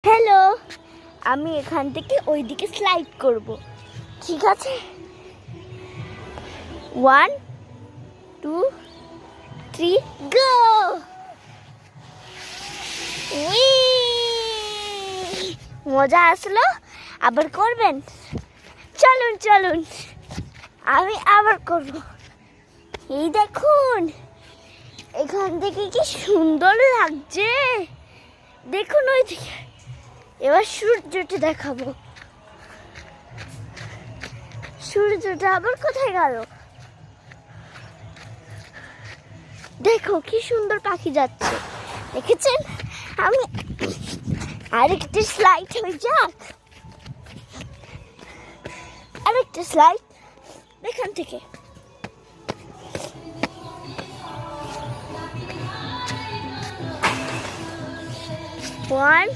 Hello, আমি এখান থেকে ওইদিকে স্লাইড করব, ঠিক আছে? 1 2 3 গো! মজা আসলো? আবার করবেন? চলুন চলুন, আমি আবার করব। এই দেখুন, এখান থেকে কি সুন্দর লাগছে, দেখুন ওইদিকে। এবার সূর্যটা দেখাবো। সূর্যটা আবার কোথায় গেল? দেখো কি সুন্দর পাখি যাচ্ছে, দেখেছেন? আমি আরেকটা স্লাইড হয়ে যাক, আরেকটা স্লাইড এখান থেকে। One